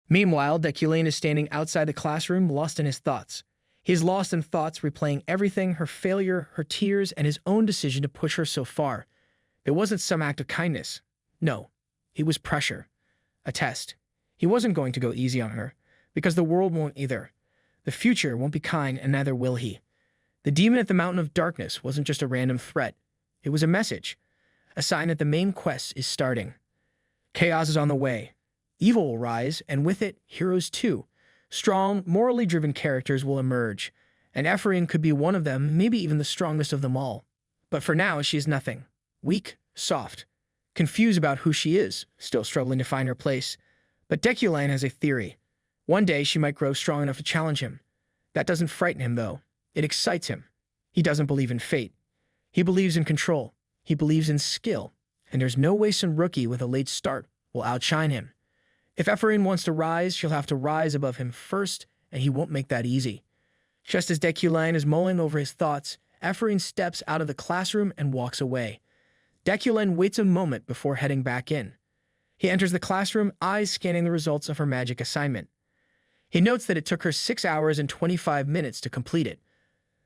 Meanwhile, Deculan is standing outside the classroom, lost in his thoughts. He is lost in thoughts, replaying everything, her failure, her tears, and his own decision to push her so far. It wasn't some act of kindness. No, it was pressure. A test. He wasn't going to go easy on her, because the world won't either. The future won't be kind, and neither will he. The demon at the Mountain of Darkness wasn't just a random threat. It was a message. A sign that the main quest is starting. Chaos is on the way. Evil will rise, and with it, heroes too. Strong, morally driven characters will emerge, and Ephraim could be one of them, maybe even the strongest of them all. But for now, she is nothing. Weak, soft, confused about who she is, still struggling to find her place. But Deculan has a theory. One day she might grow strong enough to challenge him. That doesn't frighten him, though. It excites him. He doesn't believe in fate. He believes in control. He believes in skill. And there's no way some rookie with a late start will outshine him. If Ephraim wants to rise, she'll have to rise above him first, and he won't make that easy. Just as Deculan is mulling over his thoughts, Ephraim steps out of the classroom and walks away. Deculan waits a moment before heading back in. He enters the classroom, eyes scanning the results of her magic assignment. He notes that it took her 6 hours and 25 minutes to complete it.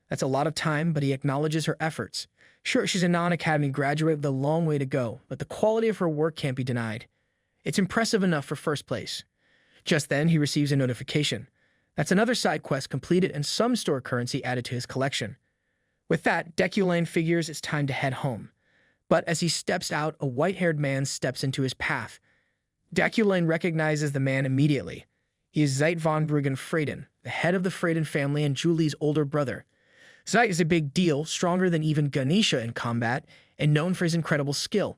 That's a lot of time, but he acknowledges her efforts. Sure, she's a non-academy graduate with a long way to go, but the quality of her work can't be denied. It's impressive enough for first place. Just then, he receives a notification. That's another side quest completed and some store currency added to his collection. With that, Deculan figures it's time to head home. But as he steps out, a white-haired man steps into his path. Deculan recognizes the man immediately. He is Zeit von Bruggen-Freyden, the head of the Freyden family and Julie's older brother. Zeit is a big deal, stronger than even Ganesha in combat, and known for his incredible skill.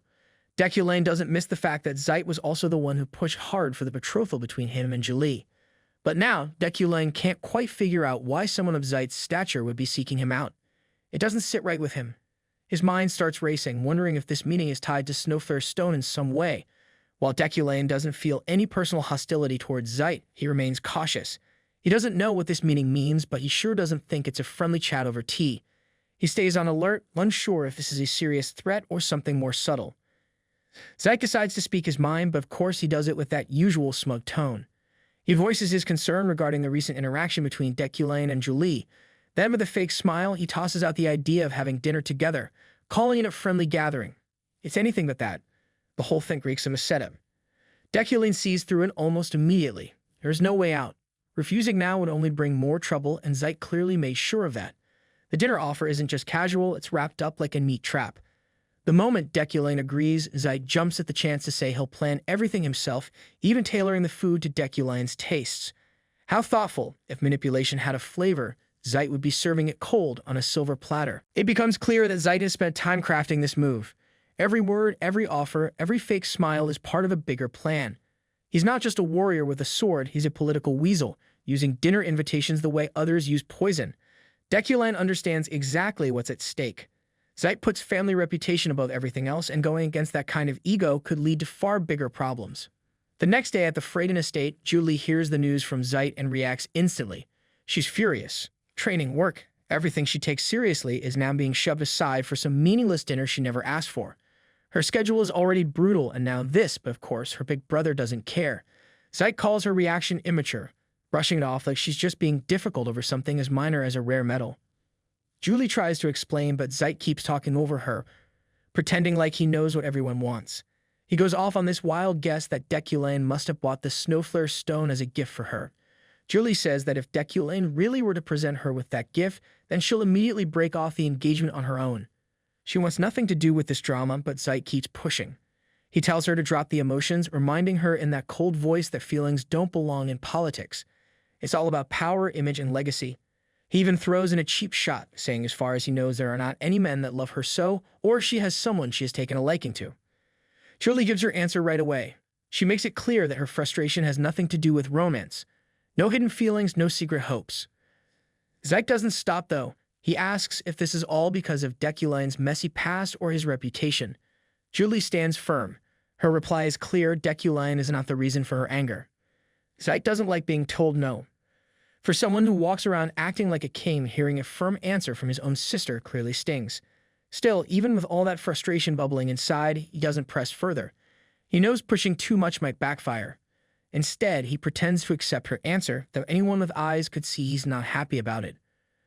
Deculan doesn't miss the fact that Zeit was also the one who pushed hard for the betrothal between him and Julie. But now, Deculan can't quite figure out why someone of Zeit's stature would be seeking him out. It doesn't sit right with him. His mind starts racing, wondering if this meeting is tied to Snowflare's stone in some way. While Deculan doesn't feel any personal hostility towards Zeit, he remains cautious. He doesn't know what this meeting means, but he sure doesn't think it's a friendly chat over tea. He stays on alert, unsure if this is a serious threat or something more subtle. Zeit decides to speak his mind, but of course he does it with that usual smug tone. He voices his concern regarding the recent interaction between Deculan and Julie. Then, with a fake smile, he tosses out the idea of having dinner together, calling it a friendly gathering. It's anything but that. The whole thing reeks of a setup. Deculan sees through it almost immediately. There is no way out. Refusing now would only bring more trouble, and Zeit clearly made sure of that. The dinner offer isn't just casual, it's wrapped up like a meat trap. The moment Deculan agrees, Zeit jumps at the chance to say he'll plan everything himself, even tailoring the food to Deculan's tastes. How thoughtful, if manipulation had a flavor, Zeit would be serving it cold on a silver platter. It becomes clear that Zeit has spent time crafting this move. Every word, every offer, every fake smile is part of a bigger plan. He's not just a warrior with a sword, he's a political weasel, using dinner invitations the way others use poison. Deculan understands exactly what's at stake. Zeit puts family reputation above everything else, and going against that kind of ego could lead to far bigger problems. The next day at the Freyden estate, Julie hears the news from Zeit and reacts instantly. She's furious. Training, work, everything she takes seriously is now being shoved aside for some meaningless dinner she never asked for. Her schedule is already brutal, and now this, but of course, her big brother doesn't care. Zeit calls her reaction immature, brushing it off like she's just being difficult over something as minor as a rare metal. Julie tries to explain, but Zeit keeps talking over her, pretending like he knows what everyone wants. He goes off on this wild guess that Deculan must have bought the Snowflare stone as a gift for her. Julie says that if Deculan really were to present her with that gift, then she'll immediately break off the engagement on her own. She wants nothing to do with this drama, but Zeit keeps pushing. He tells her to drop the emotions, reminding her in that cold voice that feelings don't belong in politics. It's all about power, image, and legacy. He even throws in a cheap shot, saying as far as he knows there are not any men that love her so, or she has someone she has taken a liking to. Julie gives her answer right away. She makes it clear that her frustration has nothing to do with romance. No hidden feelings, no secret hopes. Zeit doesn't stop, though. He asks if this is all because of Deculan's messy past or his reputation. Julie stands firm. Her reply is clear: Deculan is not the reason for her anger. Zeit doesn't like being told no. For someone who walks around acting like a king, hearing a firm answer from his own sister clearly stings. Still, even with all that frustration bubbling inside, he doesn't press further. He knows pushing too much might backfire. Instead, he pretends to accept her answer, though anyone with eyes could see he's not happy about it.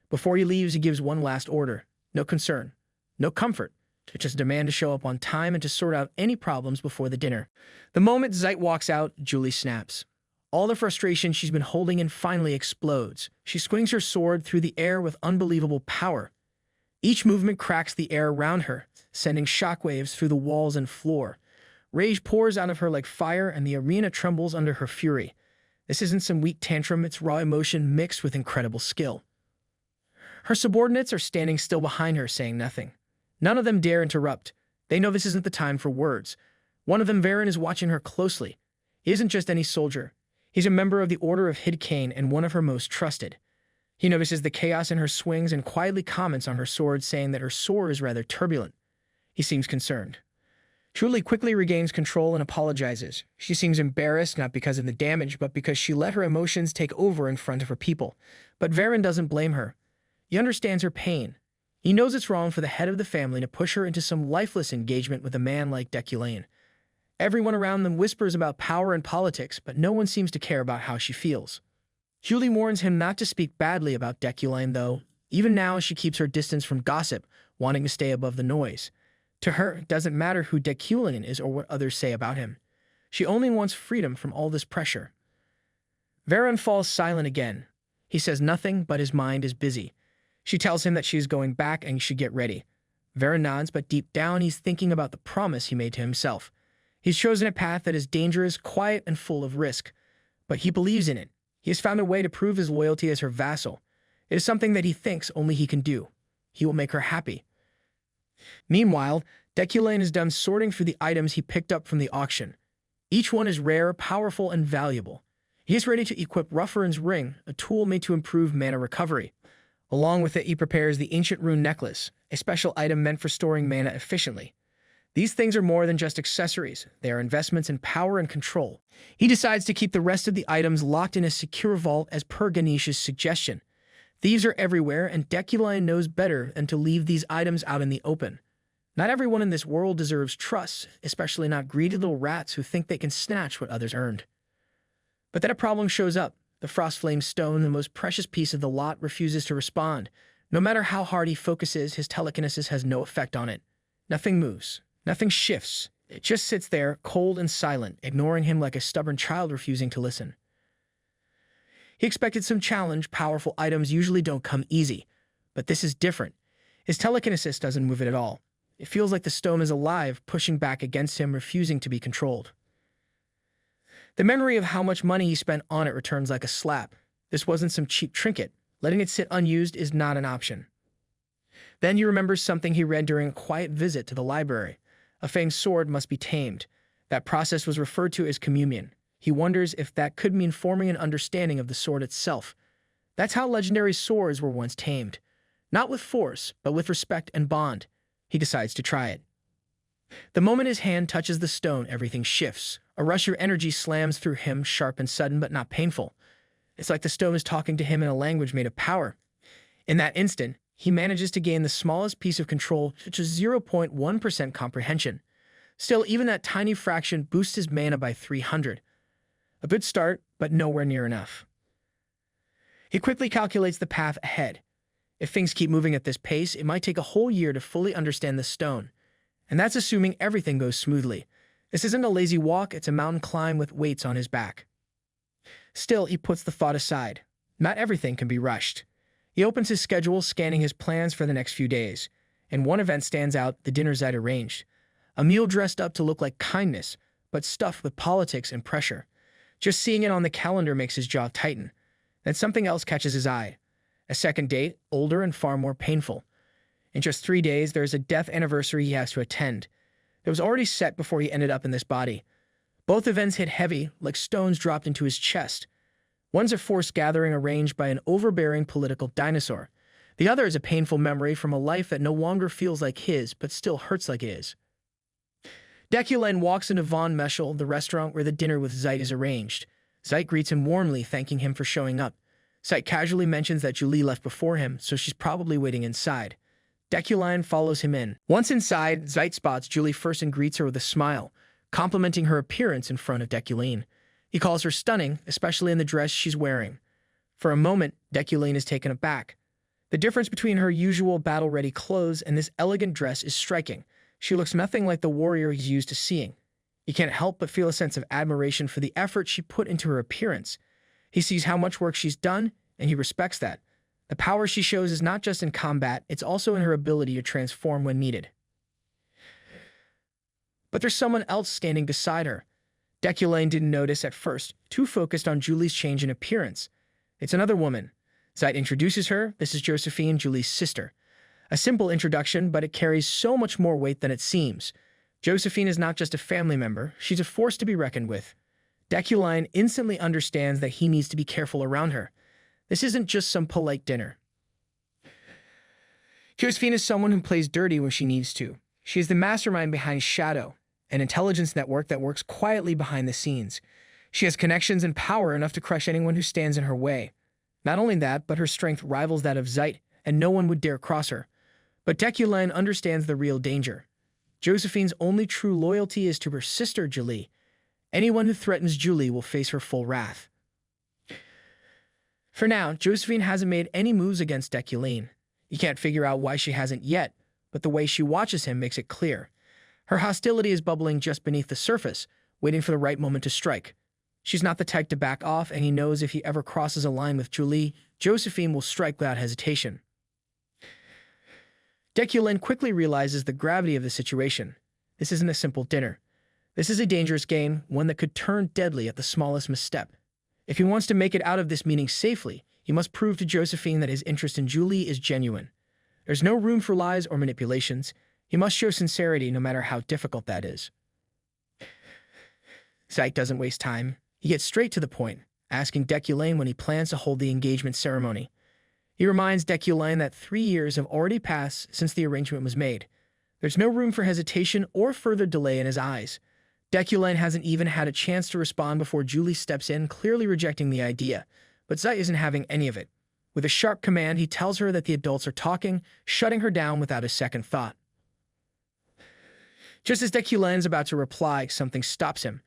Before he leaves, he gives one last order. No concern. No comfort. Just a demand to show up on time and to sort out any problems before the dinner. The moment Zeit walks out, Julie snaps. All the frustration she's been holding in finally explodes. She swings her sword through the air with unbelievable power. Each movement cracks the air around her, sending shockwaves through the walls and floor. Rage pours out of her like fire, and the arena trembles under her fury. This isn't some weak tantrum, it's raw emotion mixed with incredible skill. Her subordinates are standing still behind her, saying nothing. None of them dare interrupt. They know this isn't the time for words. One of them, Varen, is watching her closely. He isn't just any soldier. He's a member of the Order of Hidkane and one of her most trusted. He notices the chaos in her swings and quietly comments on her sword, saying that her soar is rather turbulent. He seems concerned. Julie quickly regains control and apologizes. She seems embarrassed, not because of the damage, but because she let her emotions take over in front of her people. But Varen doesn't blame her. He understands her pain. He knows it's wrong for the head of the family to push her into some lifeless engagement with a man like Deculan. Everyone around them whispers about power and politics, but no one seems to care about how she feels. Julie warns him not to speak badly about Deculan, though. Even now, she keeps her distance from gossip, wanting to stay above the noise. To her, it doesn't matter who Deculan is or what others say about him. She only wants freedom from all this pressure. Varen falls silent again. He says nothing, but his mind is busy. She tells him that she is going back and he should get ready. Varen nods, but deep down he's thinking about the promise he made to himself. He's chosen a path that is dangerous, quiet, and full of risk. But he believes in it. He has found a way to prove his loyalty as her vassal. It is something that he thinks only he can do. He will make her happy. Meanwhile, Deculan is done sorting through the items he picked up from the auction. Each one is rare, powerful, and valuable. He is ready to equip Rufferan's ring, a tool made to improve mana recovery. Along with it, he prepares the Ancient Rune Necklace, a special item meant for storing mana efficiently. These things are more than just accessories. They are investments in power and control. He decides to keep the rest of the items locked in a secure vault as per Ganesh's suggestion. Thieves are everywhere, and Deculan knows better than to leave these items out in the open. Not everyone in this world deserves trust, especially not greedy little rats who think they can snatch what others earned. But then a problem shows up. The Frostflame Stone, the most precious piece of the lot, refuses to respond. No matter how hard he focuses, his telekinesis has no effect on it. Nothing moves. Nothing shifts. It just sits there, cold and silent, ignoring him like a stubborn child refusing to listen. He expected some challenge. Powerful items usually don't come easy. But this is different. His telekinesis doesn't move it at all. It feels like the stone is alive, pushing back against him, refusing to be controlled. The memory of how much money he spent on it returns like a slap. This wasn't some cheap trinket. Letting it sit unused is not an option. Then he remembers something he read during a quiet visit to the library. A fanged sword must be tamed. That process was referred to as communion. He wonders if that could mean forming an understanding of the sword itself. That's how legendary swords were once tamed. Not with force, but with respect and bond. He decides to try it. The moment his hand touches the stone, everything shifts. A rush of energy slams through him, sharp and sudden, but not painful. It's like the stone is talking to him in a language made of power. In that instant, he manages to gain the smallest piece of control, which is 0.1% comprehension. Still, even that tiny fraction boosts his mana by 300. A good start, but nowhere near enough. He quickly calculates the path ahead. If things keep moving at this pace, it might take a whole year to fully understand the stone. And that's assuming everything goes smoothly. This isn't a lazy walk, it's a mountain climb with weights on his back. Still, he puts the thought aside. Not everything can be rushed. He opens his schedule, scanning his plans for the next few days. And one event stands out, the dinner Zeit arranged. A meal dressed up to look like kindness, but stuffed with politics and pressure. Just seeing it on the calendar makes his jaw tighten. Then something else catches his eye. A second date, older and far more painful. In just 3 days, there is a death anniversary he has to attend. It was already set before he ended up in this body. Both events hit heavy, like stones dropped into his chest. One's a forced gathering arranged by an overbearing political dinosaur. The other is a painful memory from a life that no longer feels like his, but still hurts like his. Deculan walks into Von Meschel, the restaurant where the dinner with Zeit is arranged. Zeit greets him warmly, thanking him for showing up. Zeit casually mentions that Julie left before him, so she's probably waiting inside. Deculan follows him in. Once inside, Zeit spots Julie first and greets her with a smile, complimenting her appearance in front of Deculan. He calls her stunning, especially in the dress she's wearing. For a moment, Deculan is taken aback. The difference between her usual battle-ready clothes and this elegant dress is striking. She looks nothing like the warrior he's used to seeing. He can't help but feel a sense of admiration for the effort she put into her appearance. He sees how much work she's done, and he respects that. The power she shows is not just in combat, it's also in her ability to transform when needed. But there's someone else standing beside her. Deculan didn't notice at first, too focused on Julie's change in appearance. It's another woman. Zeit introduces her. This is Josephine, Julie's sister. A simple introduction, but it carries so much more weight than it seems. Josephine is not just a family member, she's a force to be reckoned with. Deculan instantly understands that he needs to be careful around her. This isn't just some polite dinner. Josephine is someone who plays dirty when she needs to. She is the mastermind behind Shadow, an intelligence network that works quietly behind the scenes. She has connections and power enough to crush anyone who stands in her way. Not only that, but her strength rivals that of Zeit, and no one would dare cross her. But Deculan understands the real danger. Josephine's only true loyalty is to her sister, Julie. Anyone who threatens Julie will face her full wrath. For now, Josephine hasn't made any moves against Deculan. You can't figure out why she hasn't yet, but the way she watches him makes it clear. Her hostility is bubbling just beneath the surface, waiting for the right moment to strike. She's not the type to back off, and he knows if he ever crosses a line with Julie, Josephine will strike without hesitation. Deculan quickly realizes the gravity of the situation. This isn't a simple dinner. This is a dangerous game, one that could turn deadly at the smallest misstep. If he wants to make it out of this meeting safely, he must prove to Josephine that his interest in Julie is genuine. There's no room for lies or manipulations. He must show sincerity no matter how difficult that is. Zeit doesn't waste time. He gets straight to the point, asking Deculan when he plans to hold the engagement ceremony. He reminds Deculan that 3 years have already passed since the arrangement was made. There's no room for hesitation or further delay in his eyes. Deculan hasn't even had a chance to respond before Julie steps in, clearly rejecting the idea. But Zeit isn't having any of it. With a sharp command, he tells her that the adults are talking, shutting her down without a second thought. Just as Deculan is about to reply, something stops him.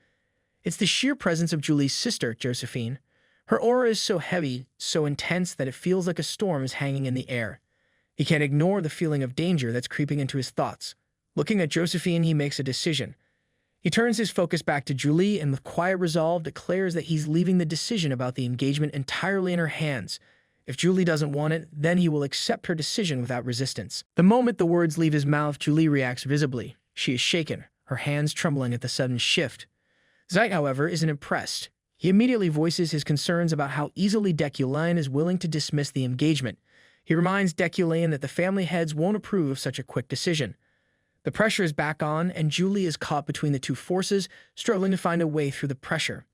It's the sheer presence of Julie's sister, Josephine. Her aura is so heavy, so intense that it feels like a storm is hanging in the air. He can't ignore the feeling of danger that's creeping into his thoughts. Looking at Josephine, he makes a decision. He turns his focus back to Julie and with quiet resolve declares that he's leaving the decision about the engagement entirely in her hands. If Julie doesn't want it, then he will accept her decision without resistance. The moment the words leave his mouth, Julie reacts visibly. She is shaken, her hands trembling at the sudden shift. Zeit, however, isn't impressed. He immediately voices his concerns about how easily Deculan is willing to dismiss the engagement. He reminds Deculan that the family heads won't approve of such a quick decision. The pressure is back on, and Julie is caught between the two forces, struggling to find a way through the pressure.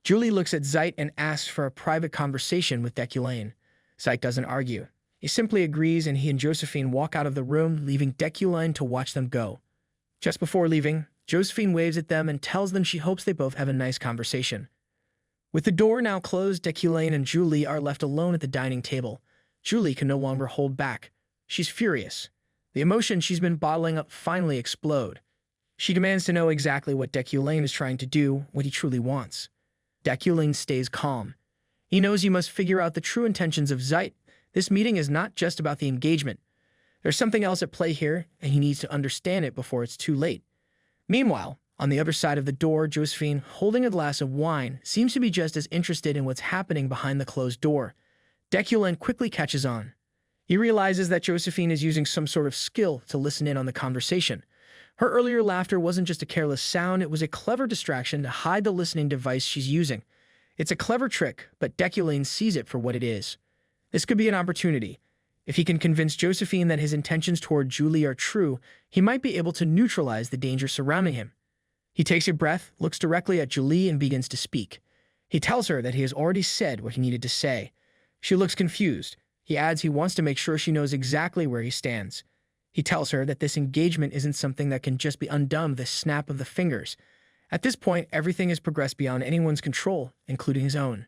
Julie looks at Zeit and asks for a private conversation with Deculan. Zeit doesn't argue. He simply agrees, and he and Josephine walk out of the room, leaving Deculan to watch them go. Just before leaving, Josephine waves at them and tells them she hopes they both have a nice conversation. With the door now closed, Deculan and Julie are left alone at the dining table. Julie can no longer hold back. She's furious. The emotions she's been bottling up finally explode. She demands to know exactly what Deculan is trying to do, what he truly wants. Deculan stays calm. He knows he must figure out the true intentions of Zeit. This meeting is not just about the engagement. There's something else at play here, and he needs to understand it before it's too late. Meanwhile, on the other side of the door, Josephine, holding a glass of wine, seems to be just as interested in what's happening behind the closed door. Deculan quickly catches on. He realizes that Josephine is using some sort of skill to listen in on the conversation. Her earlier laughter wasn't just a careless sound, it was a clever distraction to hide the listening device she's using. It's a clever trick, but Deculan sees it for what it is. This could be an opportunity. If he can convince Josephine that his intentions toward Julie are true, he might be able to neutralize the danger surrounding him. He takes a breath, looks directly at Julie, and begins to speak. He tells her that he has already said what he needed to say. She looks confused. He adds he wants to make sure she knows exactly where he stands. He tells her that this engagement isn't something that can just be undone with a snap of the fingers. At this point, everything has progressed beyond anyone's control, including his own.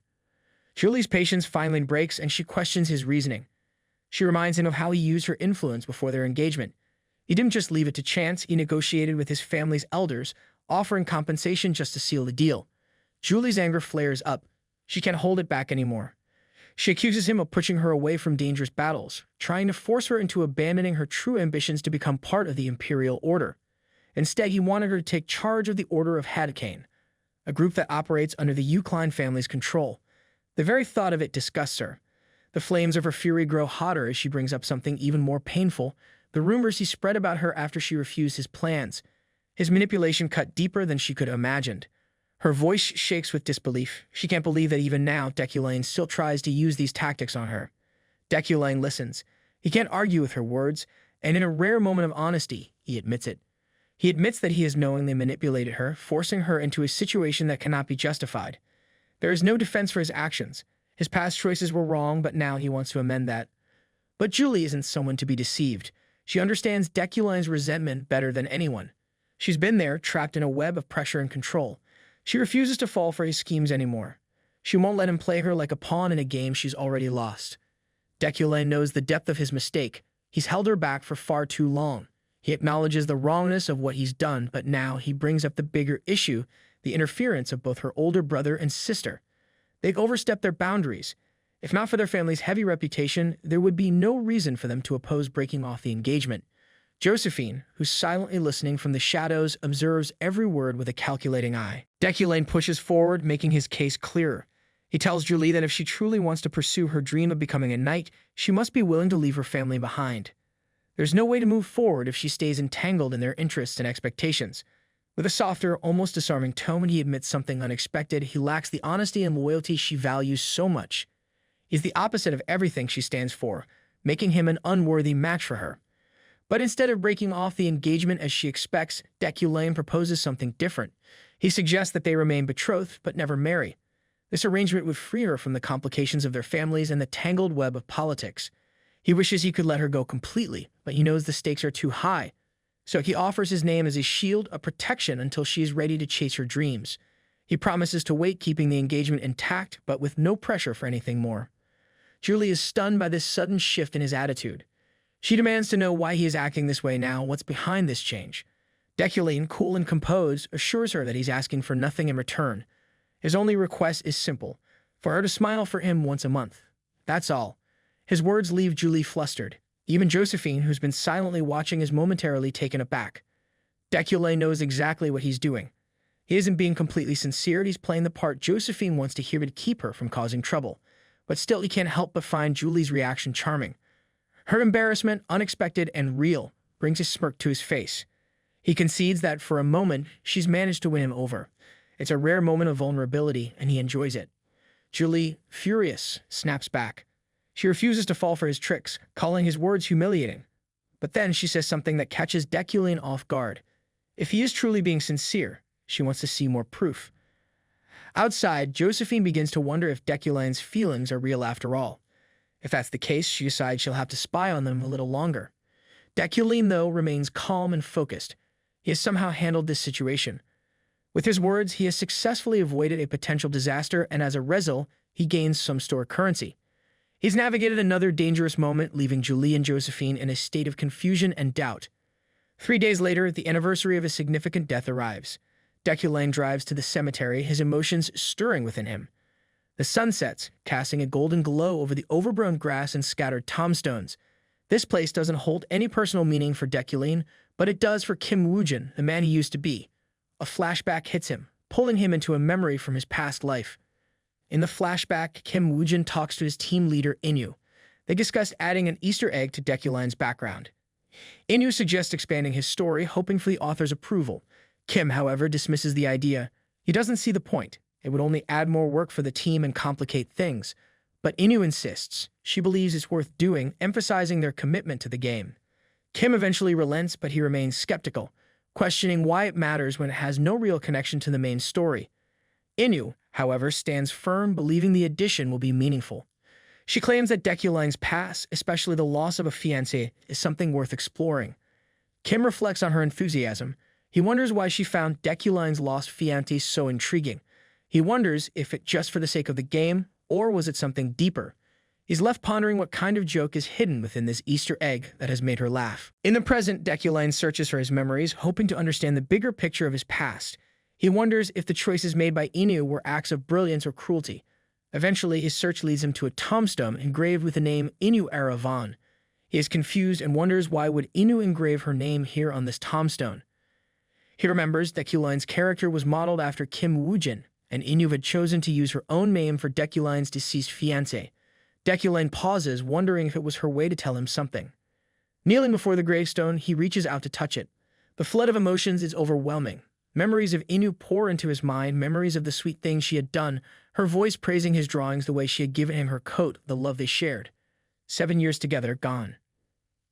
Julie's patience finally breaks, and she questions his reasoning. She reminds him of how he used her influence before their engagement. He didn't just leave it to chance, he negotiated with his family's elders, offering compensation just to seal the deal. Julie's anger flares up. She can't hold it back anymore. She accuses him of pushing her away from dangerous battles, trying to force her into abandoning her true ambitions to become part of the Imperial Order. Instead, he wanted her to take charge of the Order of Hadokane, a group that operates under the Yukline family's control. The very thought of it disgusts her. The flames of her fury grow hotter as she brings up something even more painful, the rumors he spread about her after she refused his plans. His manipulation cut deeper than she could have imagined. Her voice shakes with disbelief. She can't believe that even now Deculan still tries to use these tactics on her. Deculan listens. He can't argue with her words, and in a rare moment of honesty, he admits it. He admits that he has knowingly manipulated her, forcing her into a situation that cannot be justified. There is no defense for his actions. His past choices were wrong, but now he wants to amend that. But Julie isn't someone to be deceived. She understands Deculan's resentment better than anyone. She's been there, trapped in a web of pressure and control. She refuses to fall for his schemes anymore. She won't let him play her like a pawn in a game she's already lost. Deculan knows the depth of his mistake. He's held her back for far too long. He acknowledges the wrongness of what he's done, but now he brings up the bigger issue, the interference of both her older brother and sister. They've overstepped their boundaries. If not for their family's heavy reputation, there would be no reason for them to oppose breaking off the engagement. Josephine, who's silently listening from the shadows, observes every word with a calculating eye. Deculan pushes forward, making his case clearer. He tells Julie that if she truly wants to pursue her dream of becoming a knight, she must be willing to leave her family behind. There's no way to move forward if she stays entangled in their interests and expectations. With a softer, almost disarming tone, he admits something unexpected. He lacks the honesty and loyalty she values so much. He's the opposite of everything she stands for, making him an unworthy match for her. But instead of breaking off the engagement as she expects, Deculan proposes something different. He suggests that they remain betrothed but never marry. This arrangement would free her from the complications of their families and the tangled web of politics. He wishes he could let her go completely, but he knows the stakes are too high. So he offers his name as a shield, a protection until she is ready to chase her dreams. He promises to wait, keeping the engagement intact, but with no pressure for anything more. Julie is stunned by this sudden shift in his attitude. She demands to know why he is acting this way now, what's behind this change. Deculan, cool and composed, assures her that he's asking for nothing in return. His only request is simple, for her to smile for him once a month. That's all. His words leave Julie flustered. Even Josephine, who's been silently watching, is momentarily taken aback. Deculan knows exactly what he's doing. He isn't being completely sincere, he's playing the part Josephine wants to hear to keep her from causing trouble. But still, he can't help but find Julie's reaction charming. Her embarrassment, unexpected and real, brings a smirk to his face. He concedes that for a moment, she's managed to win him over. It's a rare moment of vulnerability, and he enjoys it. Julie, furious, snaps back. She refuses to fall for his tricks, calling his words humiliating. But then she says something that catches Deculan off guard. If he is truly being sincere, she wants to see more proof. Outside, Josephine begins to wonder if Deculan's feelings are real after all. If that's the case, she decides she'll have to spy on them a little longer. Deculan, though, remains calm and focused. He has somehow handled this situation. With his words, he has successfully avoided a potential disaster, and as a result, he gains some stored currency. He's navigated another dangerous moment, leaving Julie and Josephine in a state of confusion and doubt. 3 days later, the anniversary of a significant death arrives. Deculan drives to the cemetery, his emotions stirring within him. The sun sets, casting a golden glow over the overgrown grass and scattered tombstones. This place doesn't hold any personal meaning for Deculan, but it does for Kim Woojin, the man he used to be. A flashback hits him, pulling him into a memory from his past life. In the flashback, Kim Woojin talks to his team leader, Inu. They discuss adding an Easter egg to Deculan's background. Inu suggests expanding his story, hoping for the author's approval. Kim, however, dismisses the idea. He doesn't see the point. It would only add more work for the team and complicate things. But Inu insists. She believes it's worth doing, emphasizing their commitment to the game. Kim eventually relents, but he remains skeptical, questioning why it matters when it has no real connection to the main story. Inu, however, stands firm, believing the addition will be meaningful. She claims that Deculan's past, especially the loss of a fiancé, is something worth exploring. Kim reflects on her enthusiasm. He wonders why she found Deculan's lost fiancé so intriguing. He wonders if it just for the sake of the game, or was it something deeper? He's left pondering what kind of joke is hidden within this Easter egg that has made her laugh. In the present, Deculan searches for his memories, hoping to understand the bigger picture of his past. He wonders if the choices made by Inu were acts of brilliance or cruelty. Eventually, his search leads him to a tombstone engraved with the name Inu Aravan. He is confused and wonders why would Inu engrave her name here on this tombstone. He remembers that Deculan's character was modeled after Kim Woojin, and Inu had chosen to use her own name for Deculan's deceased fiancé. Deculan pauses, wondering if it was her way to tell him something. Kneeling before the gravestone, he reaches out to touch it. The flood of emotions is overwhelming. Memories of Inu pour into his mind, memories of the sweet things she had done, her voice praising his drawings, the way she had given him her coat, the love they shared. 7 years together, gone.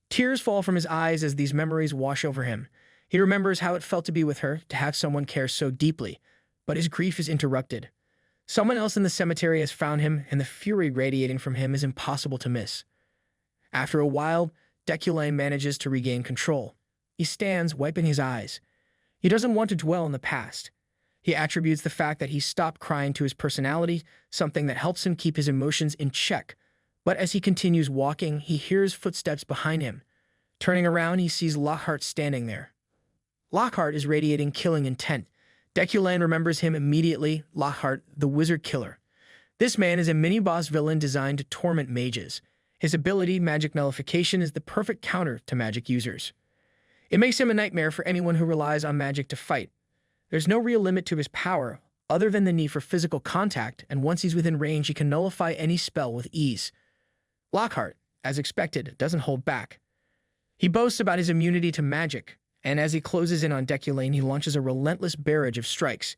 Tears fall from his eyes as these memories wash over him. He remembers how it felt to be with her, to have someone care so deeply. But his grief is interrupted. Someone else in the cemetery has found him, and the fury radiating from him is impossible to miss. After a while, Deculan manages to regain control. He stands, wiping his eyes. He doesn't want to dwell on the past. He attributes the fact that he stopped crying to his personality, something that helps him keep his emotions in check. But as he continues walking, he hears footsteps behind him. Turning around, he sees Lockhart standing there. Lockhart is radiating killing intent. Deculan remembers him immediately, Lockhart, the wizard killer. This man is a mini-boss villain designed to torment mages. His ability, magic nullification, is the perfect counter to magic users. It makes him a nightmare for anyone who relies on magic to fight. There's no real limit to his power, other than the need for physical contact, and once he's within range, he can nullify any spell with ease. Lockhart, as expected, doesn't hold back. He boasts about his immunity to magic, and as he closes in on Deculan, he launches a relentless barrage of strikes.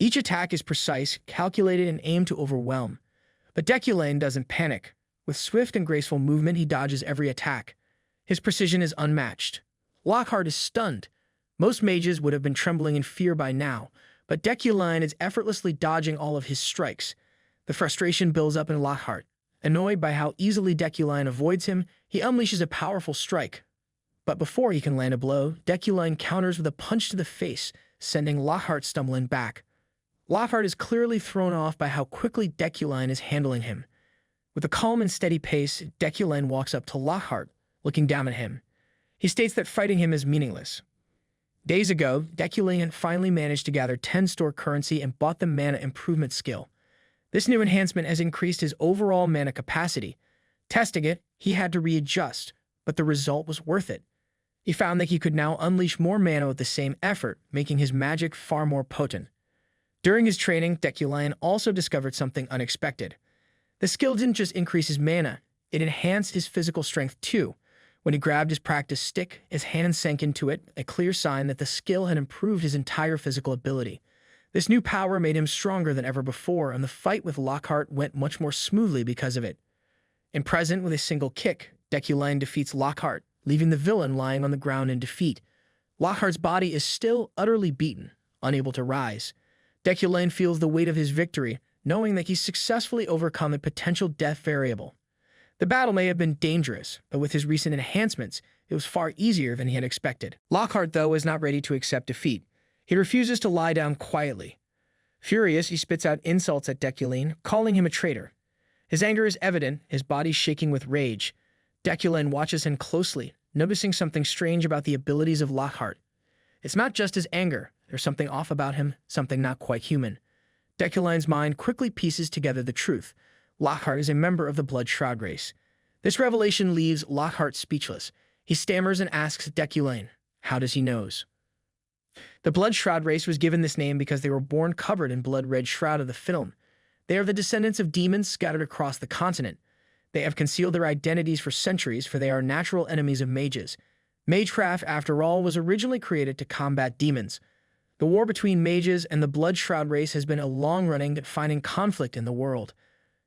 Each attack is precise, calculated, and aimed to overwhelm. But Deculan doesn't panic. With swift and graceful movement, he dodges every attack. His precision is unmatched. Lockhart is stunned. Most mages would have been trembling in fear by now, but Deculan is effortlessly dodging all of his strikes. The frustration builds up in Lockhart. Annoyed by how easily Deculan avoids him, he unleashes a powerful strike. But before he can land a blow, Deculan counters with a punch to the face, sending Lockhart stumbling back. Lockhart is clearly thrown off by how quickly Deculan is handling him. With a calm and steady pace, Deculan walks up to Lockhart, looking down at him. He states that fighting him is meaningless. Days ago, Deculan finally managed to gather 10 store currency and bought the mana improvement skill. This new enhancement has increased his overall mana capacity. Testing it, he had to readjust, but the result was worth it. He found that he could now unleash more mana with the same effort, making his magic far more potent. During his training, Deculan also discovered something unexpected. The skill didn't just increase his mana, it enhanced his physical strength too. When he grabbed his practice stick, his hand sank into it, a clear sign that the skill had improved his entire physical ability. This new power made him stronger than ever before, and the fight with Lockhart went much more smoothly because of it. In present, with a single kick, Deculan defeats Lockhart, leaving the villain lying on the ground in defeat. Lockhart's body is still utterly beaten, unable to rise. Deculan feels the weight of his victory, knowing that he's successfully overcome a potential death variable. The battle may have been dangerous, but with his recent enhancements, it was far easier than he had expected. Lockhart, though, is not ready to accept defeat. He refuses to lie down quietly. Furious, he spits out insults at Deculan, calling him a traitor. His anger is evident, his body shaking with rage. Deculan watches him closely, noticing something strange about the abilities of Lockhart. It's not just his anger. There's something off about him, something not quite human. Deculan's mind quickly pieces together the truth. Lockhart is a member of the Blood Shroud race. This revelation leaves Lockhart speechless. He stammers and asks Deculan, how does he knows? The Blood Shroud race was given this name because they were born covered in blood-red shroud of the film. They are the descendants of demons scattered across the continent. They have concealed their identities for centuries, for they are natural enemies of mages. Magecraft, after all, was originally created to combat demons. The war between mages and the Blood Shroud race has been a long-running, defining conflict in the world.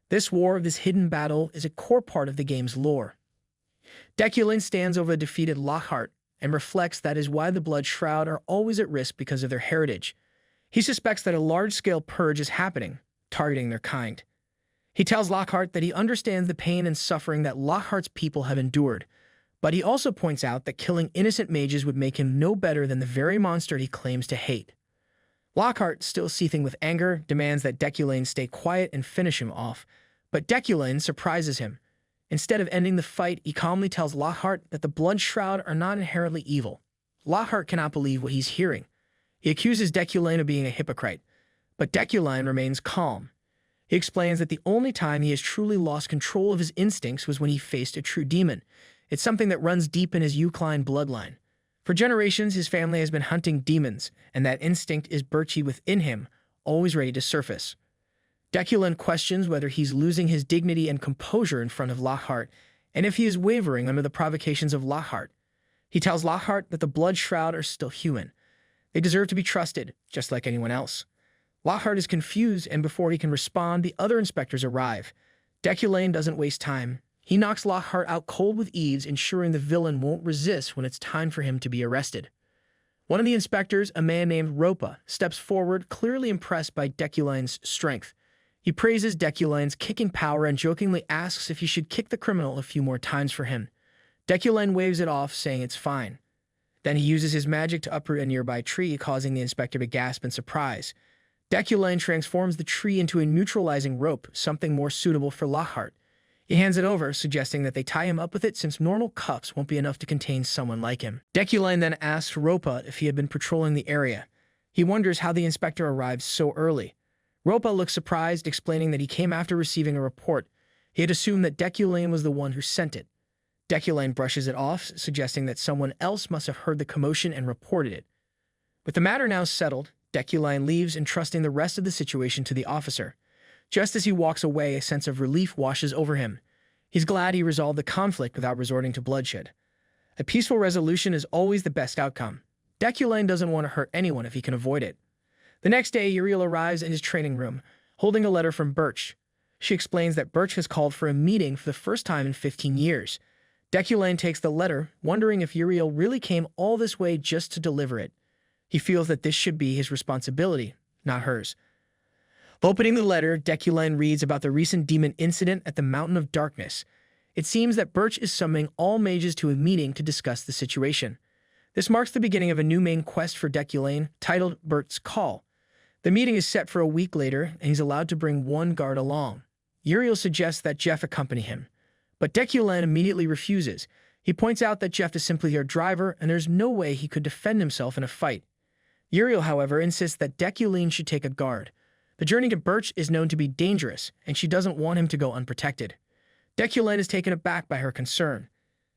This war, this hidden battle, is a core part of the game's lore. Deculan stands over a defeated Lockhart and reflects that is why the Blood Shroud are always at risk because of their heritage. He suspects that a large-scale purge is happening, targeting their kind. He tells Lockhart that he understands the pain and suffering that Lockhart's people have endured, but he also points out that killing innocent mages would make him no better than the very monster he claims to hate. Lockhart, still seething with anger, demands that Deculan stay quiet and finish him off, but Deculan surprises him. Instead of ending the fight, he calmly tells Lockhart that the Blood Shroud are not inherently evil. Lockhart cannot believe what he's hearing. He accuses Deculan of being a hypocrite, but Deculan remains calm. He explains that the only time he has truly lost control of his instincts was when he faced a true demon. It's something that runs deep in his Yukline bloodline. For generations, his family has been hunting demons, and that instinct is birchy within him, always ready to surface. Deculan questions whether he's losing his dignity and composure in front of Lockhart, and if he is wavering under the provocations of Lockhart. He tells Lockhart that the Blood Shroud are still human. They deserve to be trusted, just like anyone else. Lockhart is confused, and before he can respond, the other inspectors arrive. Deculan doesn't waste time. He knocks Lockhart out cold with ease, ensuring the villain won't resist when it's time for him to be arrested. One of the inspectors, a man named Ropa, steps forward, clearly impressed by Deculan's strength. He praises Deculan's kicking power and jokingly asks if he should kick the criminal a few more times for him. Deculan waves it off, saying it's fine. Then he uses his magic to uproot a nearby tree, causing the inspector to gasp in surprise. Deculan transforms the tree into a neutralizing rope, something more suitable for Lockhart. He hands it over, suggesting that they tie him up with it since normal cuffs won't be enough to contain someone like him. Deculan then asks Ropa if he had been patrolling the area. He wonders how the inspector arrived so early. Ropa looks surprised, explaining that he came after receiving a report. He had assumed that Deculan was the one who sent it. Deculan brushes it off, suggesting that someone else must have heard the commotion and reported it. With the matter now settled, Deculan leaves, entrusting the rest of the situation to the officer. Just as he walks away, a sense of relief washes over him. He's glad he resolved the conflict without resorting to bloodshed. A peaceful resolution is always the best outcome. Deculan doesn't want to hurt anyone if he can avoid it. The next day, Uriel arrives in his training room, holding a letter from Birch. She explains that Birch has called for a meeting for the first time in 15 years. Deculan takes the letter, wondering if Uriel really came all this way just to deliver it. He feels that this should be his responsibility, not hers. Opening the letter, Deculan reads about the recent demon incident at the Mountain of Darkness. It seems that Birch is summoning all mages to a meeting to discuss the situation. This marks the beginning of a new main quest for Deculan, titled Birch's Call. The meeting is set for a week later, and he's allowed to bring one guard along. Uriel suggests that Jeff accompany him, but Deculan immediately refuses. He points out that Jeff is simply their driver, and there's no way he could defend himself in a fight. Uriel, however, insists that Deculan should take a guard. The journey to Birch is known to be dangerous, and she doesn't want him to go unprotected. Deculan is taken aback by her concern.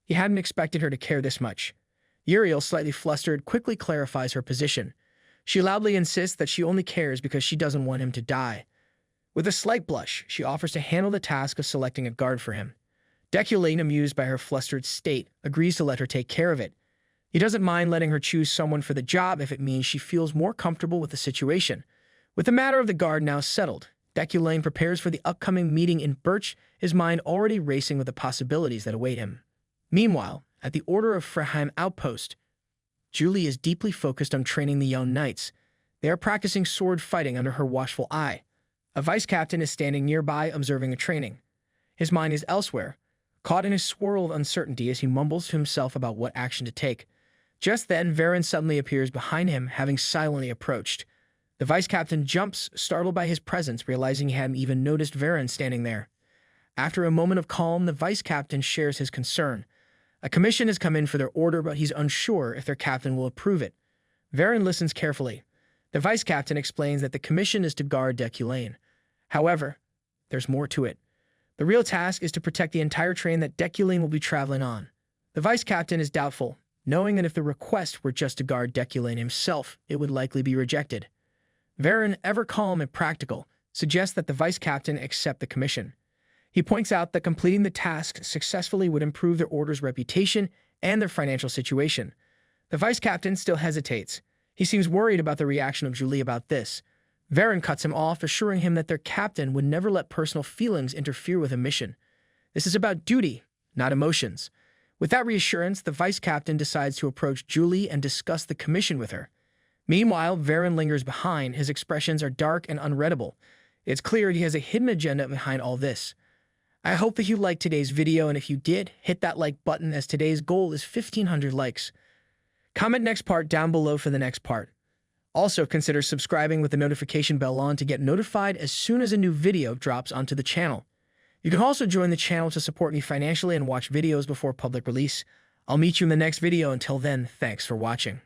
He hadn't expected her to care this much. Uriel, slightly flustered, quickly clarifies her position. She loudly insists that she only cares because she doesn't want him to die. With a slight blush, she offers to handle the task of selecting a guard for him. Deculan, amused by her flustered state, agrees to let her take care of it. He doesn't mind letting her choose someone for the job if it means she feels more comfortable with the situation. With the matter of the guard now settled, Deculan prepares for the upcoming meeting in Birch, his mind already racing with the possibilities that await him. Meanwhile, at the order of Freheim Outpost, Julie is deeply focused on training the young knights. They are practicing sword fighting under her watchful eye. A vice captain is standing nearby observing the training. His mind is elsewhere, caught in a swirl of uncertainty as he mumbles to himself about what action to take. Just then, Varen suddenly appears behind him, having silently approached. The vice captain jumps, startled by his presence, realizing he hadn't even noticed Varen standing there. After a moment of calm, the vice captain shares his concern. A commission has come in for their order, but he's unsure if their captain will approve it. Varen listens carefully. The vice captain explains that the commission is to guard Deculan. However, there's more to it. The real task is to protect the entire train that Deculan will be traveling on. The vice captain is doubtful, knowing that if the request were just to guard Deculan himself, it would likely be rejected. Varen, ever calm and practical, suggests that the vice captain accept the commission. He points out that completing the task successfully would improve their order's reputation and their financial situation. The vice captain still hesitates. He seems worried about the reaction of Julie about this. Varen cuts him off, assuring him that their captain would never let personal feelings interfere with a mission. This is about duty, not emotions. With that reassurance, the vice captain decides to approach Julie and discuss the commission with her. Meanwhile, Varen lingers behind. His expressions are dark and unreadable. It's clear he has a hidden agenda behind all this. I hope that you liked today's video, and if you did, hit that like button as today's goal is 1,500 likes. Comment next part down below for the next part. Also, consider subscribing with the notification bell on to get notified as soon as a new video drops onto the channel. You can also join the channel to support me financially and watch videos before public release. I'll meet you in the next video. Until then, thanks for watching.